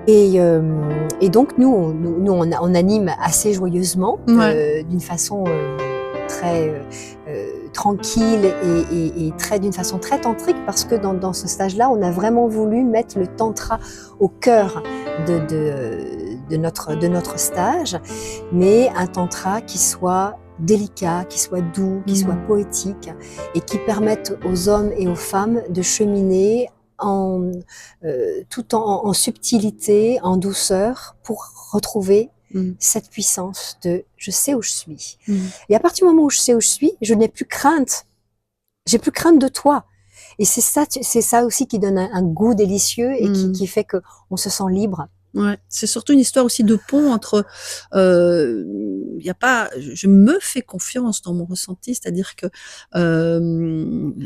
Et donc nous on anime assez joyeusement, d'une façon très tranquille et d'une façon très tantrique, parce que dans ce stage-là, on a vraiment voulu mettre le tantra au cœur de notre stage, mais un tantra qui soit délicat, qui soit doux, qui soit poétique, et qui permette aux hommes et aux femmes de cheminer tout en subtilité, en douceur, pour retrouver cette puissance de je sais où je suis. Et à partir du moment où je sais où je suis, je n'ai plus crainte. J'ai plus crainte de toi. Et c'est ça aussi qui donne un goût délicieux et qui fait que on se sent libre. Ouais, c'est surtout une histoire aussi de pont entre, y a pas, je me fais confiance dans mon ressenti, c'est-à-dire que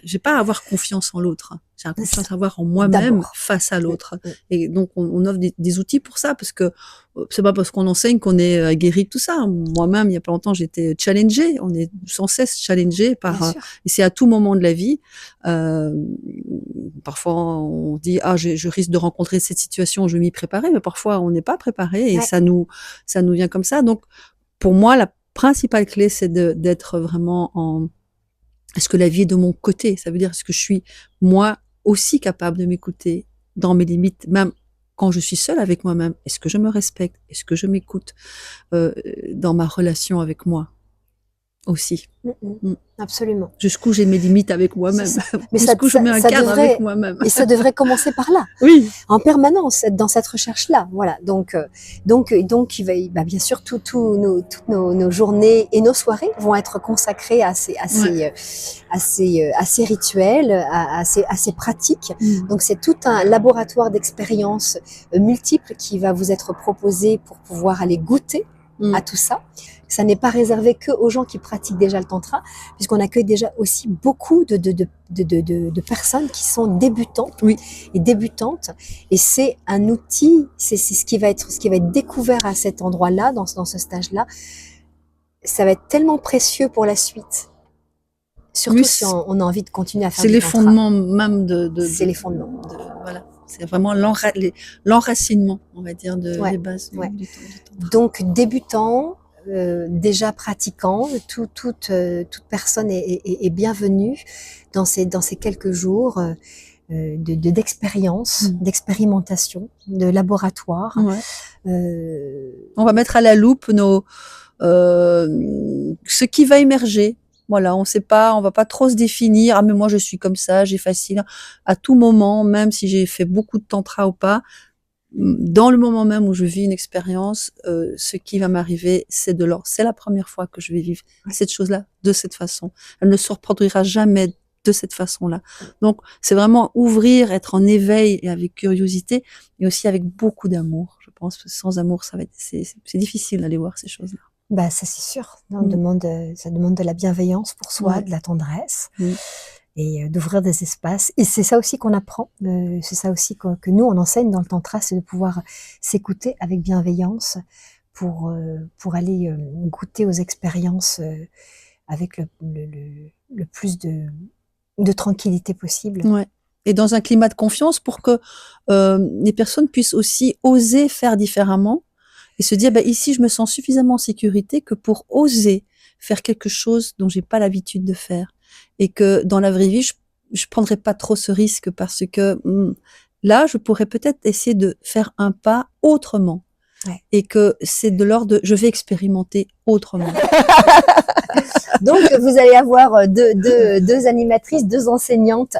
j'ai pas à avoir confiance en l'autre, j'ai confiance à avoir en moi-même face à l'autre. Et donc on offre des outils pour ça, parce que c'est pas parce qu'on enseigne qu'on est guéri de tout ça. Moi-même, il y a pas longtemps, j'ai été challengée. On est sans cesse challengé par, et c'est à tout moment de la vie. Parfois on dit je risque de rencontrer cette situation, je vais m'y préparer, mais parfois on n'est pas préparé et ça nous vient comme ça. Donc pour moi la principale clé, c'est d'être vraiment est-ce que la vie est de mon côté, ça veut dire est-ce que je suis moi aussi capable de m'écouter dans mes limites, même quand je suis seule avec moi-même. Est-ce que je me respecte, est-ce que je m'écoute dans ma relation avec moi aussi. Absolument. Jusqu'où j'ai mes limites avec moi-même. Mais jusqu'où je mets un cadre avec moi-même. Et ça devrait commencer par là. Oui. En permanence, dans cette recherche-là. Voilà. Donc, il va, bien sûr, toutes nos journées et nos soirées vont être consacrées à ces rituels, à ces pratiques. Donc, c'est tout un laboratoire d'expériences multiples qui va vous être proposé pour pouvoir aller goûter à tout ça. Ça n'est pas réservé que aux gens qui pratiquent déjà le tantra, puisqu'on accueille déjà aussi beaucoup de personnes qui sont débutantes et débutantes. Et c'est un outil, c'est ce qui va être découvert à cet endroit-là, dans ce stage-là. Ça va être tellement précieux pour la suite. Surtout si on a envie de continuer à faire du tantra. C'est les fondements même c'est les fondements. Voilà. C'est vraiment l'enracinement, on va dire, des bases du tantra. Donc, débutant, déjà pratiquant, toute personne est bienvenue dans ces quelques jours d'expérience, d'expérimentation, de laboratoire. On va mettre à la loupe ce qui va émerger. Voilà, on sait pas, on va pas trop se définir. Ah, mais moi, je suis comme ça, j'ai facile. À tout moment, même si j'ai fait beaucoup de tantra ou pas, dans le moment même où je vis une expérience, ce qui va m'arriver, c'est la première fois que je vais vivre cette chose-là de cette façon. Elle ne se reproduira jamais de cette façon-là. Donc, c'est vraiment ouvrir, être en éveil et avec curiosité, et aussi avec beaucoup d'amour. Je pense que sans amour, c'est difficile d'aller voir ces choses-là. Bah, ça, c'est sûr. Ça demande de la bienveillance pour soi, de la tendresse. Et d'ouvrir des espaces. Et c'est ça aussi qu'on apprend, c'est ça aussi que nous, on enseigne dans le tantra, c'est de pouvoir s'écouter avec bienveillance pour aller goûter aux expériences avec le plus de tranquillité possible. Ouais. Et dans un climat de confiance pour que les personnes puissent aussi oser faire différemment et se dire, ici, je me sens suffisamment en sécurité que pour oser faire quelque chose dont j'ai pas l'habitude de faire. Et que dans la vraie vie, je prendrais pas trop ce risque parce que là, je pourrais peut-être essayer de faire un pas autrement. Et que c'est de l'ordre de je vais expérimenter autrement. Donc, vous allez avoir deux animatrices, deux enseignantes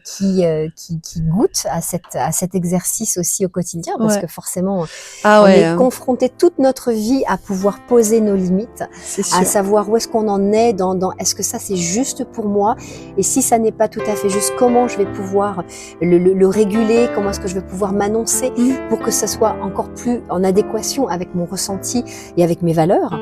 qui goûtent à cet exercice aussi au quotidien, parce que forcément, on est confronté toute notre vie à pouvoir poser nos limites, à savoir où est-ce qu'on en est dans est-ce que ça c'est juste pour moi, et si ça n'est pas tout à fait juste, comment je vais pouvoir le réguler, comment est-ce que je vais pouvoir m'annoncer pour que ça soit encore plus en adéquation avec mon ressenti et avec mes valeurs.